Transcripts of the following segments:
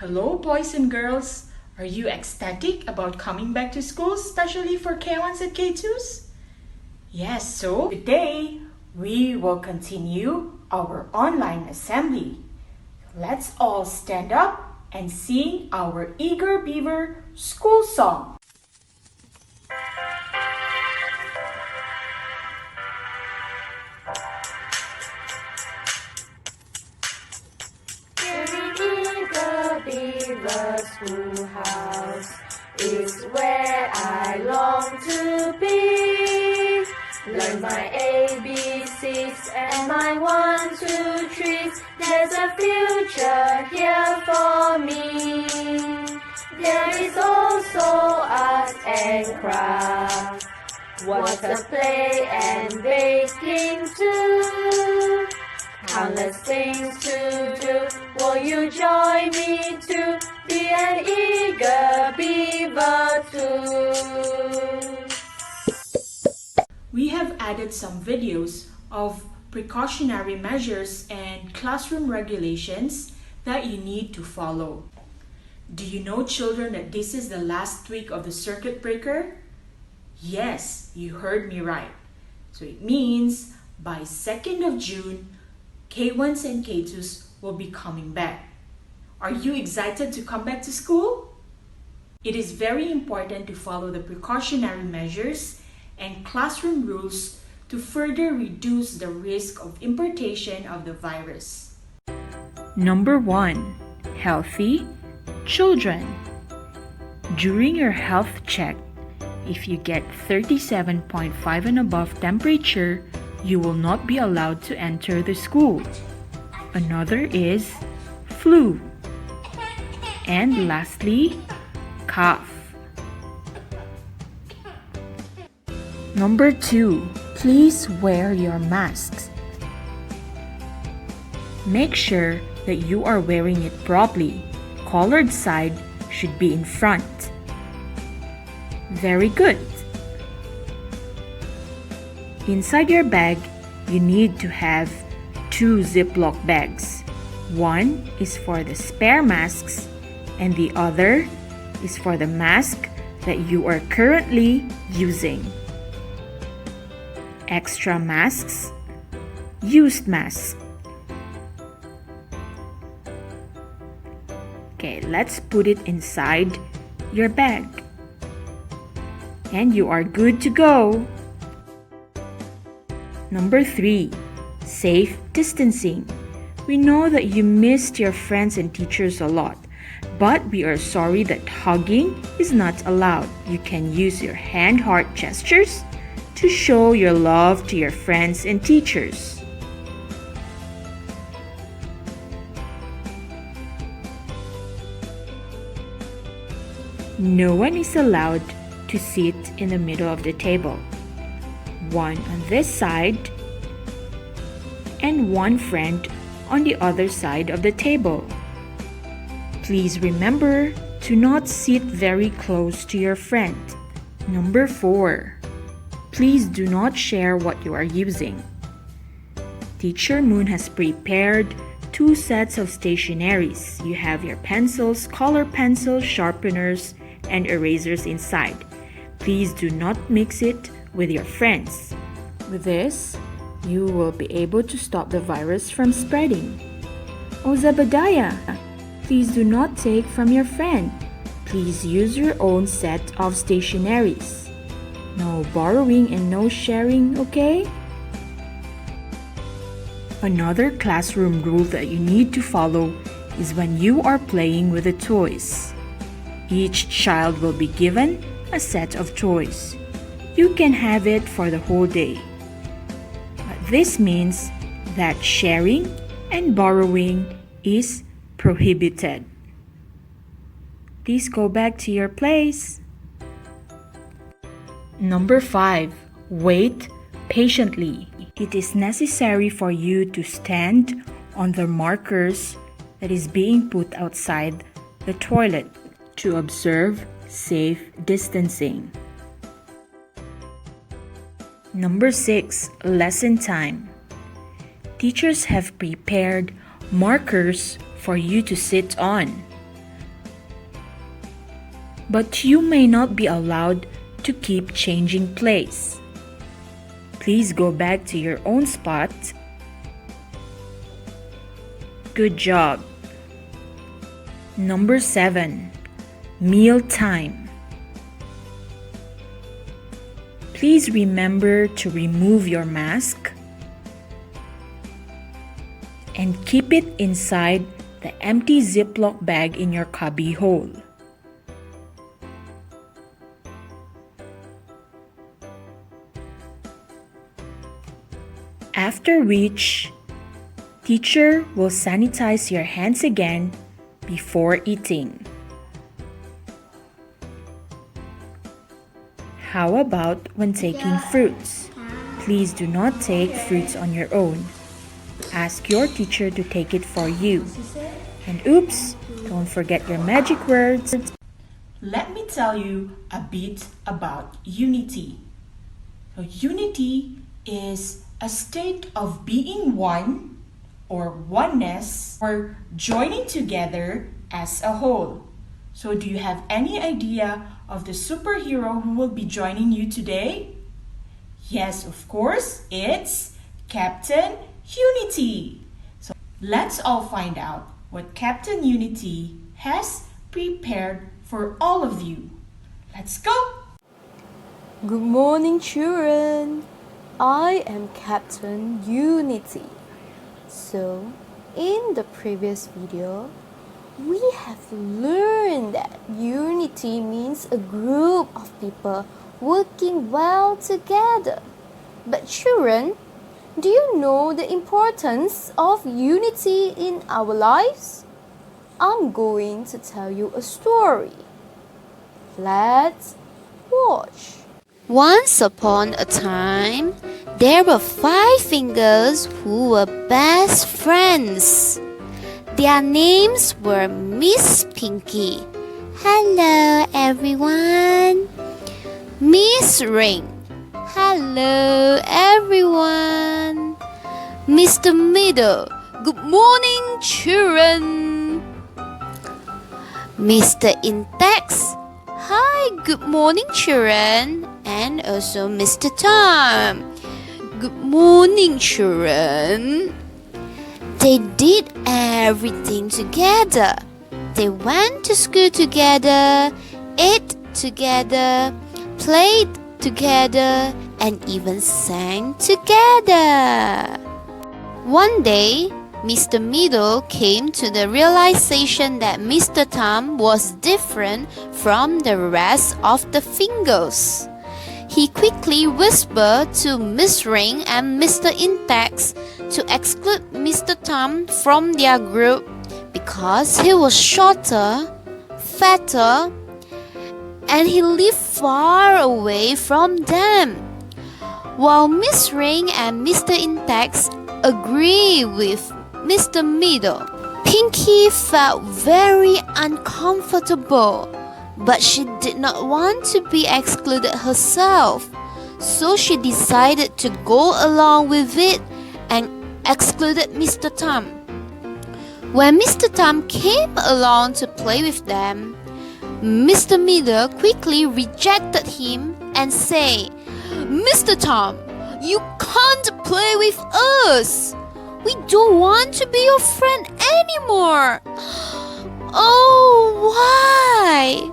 Hello, boys and girls. Are you ecstatic about coming back to school, especially for K1s and K2s? Yes, so today we will continue our online assembly. Let's all stand up and sing our Eager Beaver school song. The schoolhouse is where I long to be. Learn my ABCs and my 1, 2, 3s. There's a future here for me. There is also art and craft, water play and baking too. Countless things to do. Will you join me to be an eager beaver too? We have added some videos of precautionary measures and classroom regulations that you need to follow. Do you know, children, that this is the last week of the circuit breaker? Yes, you heard me right. So it means by 2nd of June, K1s and K2s will be coming back. Are you excited to come back to school? It is very important to follow the precautionary measures and classroom rules to further reduce the risk of importation of the virus. Number 1. Healthy children. During your health check, if you get 37.5 and above temperature, you will not be allowed to enter the school. Another is flu. And lastly, cough. Number 2, please wear your masks. Make sure that you are wearing it properly. Collared side should be in front. Very good. Inside your bag, you need to have 2 Ziploc bags. One is for the spare masks and the other is for the mask that you are currently using. Extra masks, used masks. Okay, let's put it inside your bag. And you are good to go. Number 3, safe distancing. We know that you missed your friends and teachers a lot, but we are sorry that hugging is not allowed. You can use your hand heart gestures to show your love to your friends and teachers. No one is allowed to sit in the middle of the table. One on this side and one friend on the other side of the table. Please remember to not sit very close to your friend. Number 4, please do not share what you are using. Teacher Moon has prepared 2 sets of stationeries. You have your pencils, color pencils, sharpeners, and erasers inside. Please do not mix it with your friends. With this, you will be able to stop the virus from spreading. Oh, Zebediah, please do not take from your friend. Please use your own set of stationeries. No borrowing and no sharing, okay? Another classroom rule that you need to follow is when you are playing with the toys. Each child will be given a set of toys. You can have it for the whole day. But this means that sharing and borrowing is prohibited. Please go back to your place. Number 5, wait patiently. It is necessary for you to stand on the markers that is being put outside the toilet to observe safe distancing. Number 6, lesson time. Teachers have prepared markers for you to sit on. but you may not be allowed to keep changing place. Please go back to your own spot. Good job. Number 7. Meal time. Please remember to remove your mask and keep it inside the empty Ziploc bag in your cubby hole. After which, teacher will sanitize your hands again before eating. How about when taking fruits? Please do not take fruits on your own. Ask your teacher to take it for you. And oops, don't forget your magic words. Let me tell you a bit about unity. So unity is a state of being one or oneness or joining together as a whole. So do you have any idea of the superhero who will be joining you today? Yes, of course, it's Captain Unity. So let's all find out what Captain Unity has prepared for all of you. Let's go! Good morning, children. I am Captain Unity. So, in the previous video, we have learned that unity means a group of people working well together. But children, do you know the importance of unity in our lives? I'm going to tell you a story. Let's watch. Once upon a time, there were 5 fingers who were best friends. Their names were Miss Pinky. Hello, everyone. Miss Ring. Hello, everyone. Mr. Middle. Good morning, children. Mr. Intex. Hi, good morning, children. And also Mr. Tom. Good morning, children. They did everything together. They went to school together, ate together, played together, and even sang together. One day, Mr. Middle came to the realization that Mr. Tom was different from the rest of the fingers. He quickly whispered to Miss Ring and Mr. Intex to exclude Mr. Tom from their group because he was shorter, fatter, and he lived far away from them. While Miss Ring and Mr. Intex agreed with Mr. Middle, Pinky felt very uncomfortable. But she did not want to be excluded herself, so she decided to go along with it and excluded Mr. Tom. When Mr. Tom came along to play with them, Mr. Middle quickly rejected him and said, "Mr. Tom, you can't play with us. We don't want to be your friend anymore." "Oh, why?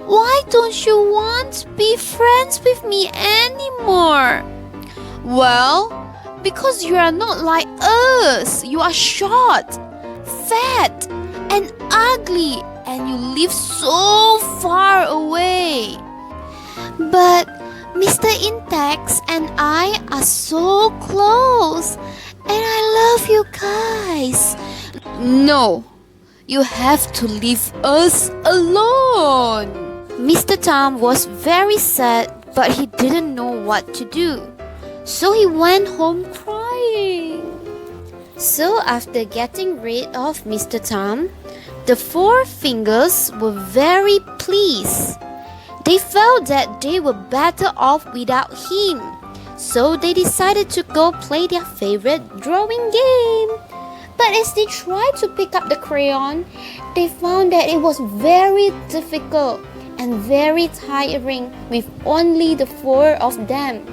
Why don't you want to be friends with me anymore?" "Well, because you are not like us. You are short, fat, and ugly, and you live so far away." "But Mr. Intex and I are so close, and I love you guys." "No, you have to leave us alone." Mr. Tom was very sad, but he didn't know what to do. So he went home crying. So after getting rid of Mr. Tom, the 4 fingers were very pleased. They felt that they were better off without him. So they decided to go play their favorite drawing game. But as they tried to pick up the crayon, they found that it was very difficult and very tiring with only the four of them.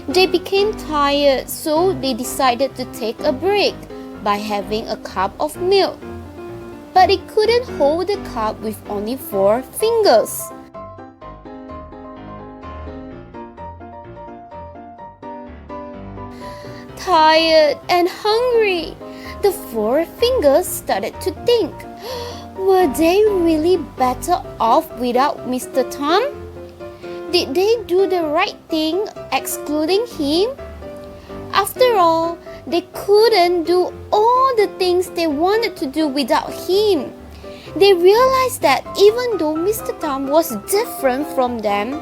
They became tired, so they decided to take a break by having a cup of milk. But they couldn't hold the cup with only 4 fingers. Tired and hungry, the 4 fingers started to think, were they really better off without Mr. Tom? Did they do the right thing excluding him? After all, they couldn't do all the things they wanted to do without him. They realized that even though Mr. Tom was different from them,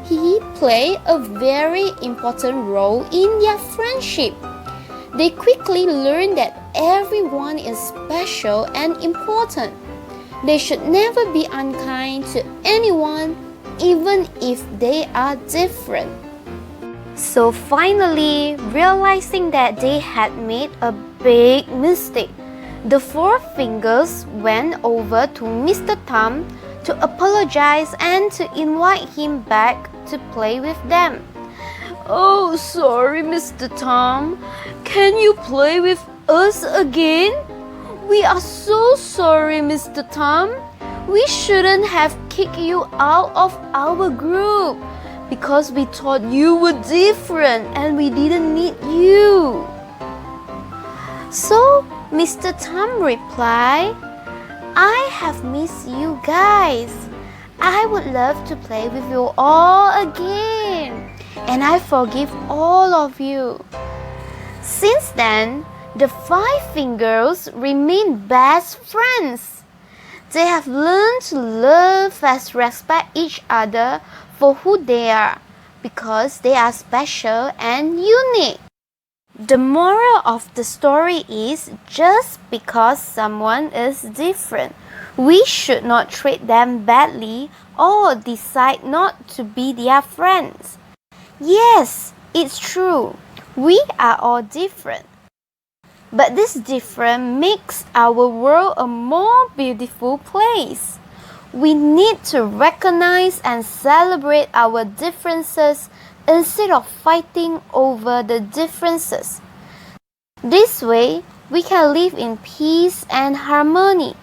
he played a very important role in their friendship. They quickly learned that everyone is special and important. They should never be unkind to anyone, even if they are different. So finally, realizing that they had made a big mistake, the 4 fingers went over to Mr. Tom to apologize and to invite him back to play with them. Oh, sorry, Mr. Tom. Can you play with us again? We are so sorry, Mr. Tom. We shouldn't have kicked you out of our group because we thought you were different and we didn't need you. So Mr. Tom replied, I have missed you guys. I would love to play with you all again, and I forgive all of you. Since then, the 5 fingers remain best friends. They have learned to love and respect each other for who they are, because they are special and unique. The moral of the story is, just because someone is different, we should not treat them badly or decide not to be their friends. Yes, it's true. We are all different. But this difference makes our world a more beautiful place. We need to recognize and celebrate our differences instead of fighting over the differences. This way, we can live in peace and harmony,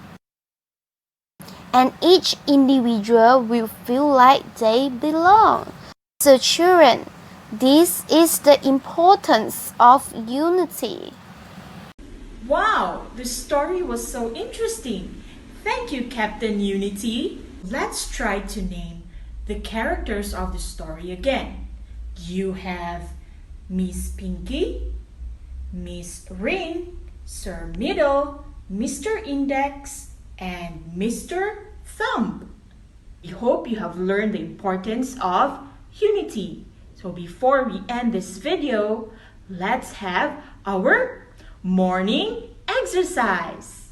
and each individual will feel like they belong. So children, this is the importance of unity. Wow, the story was so interesting. Thank you, Captain Unity. Let's try to name the characters of the story again. You have Miss Pinky, Miss Ring, Sir Middle, Mr. Index, and Mr. Thumb. We hope you have learned the importance of unity. So before we end this video, let's have our morning exercise.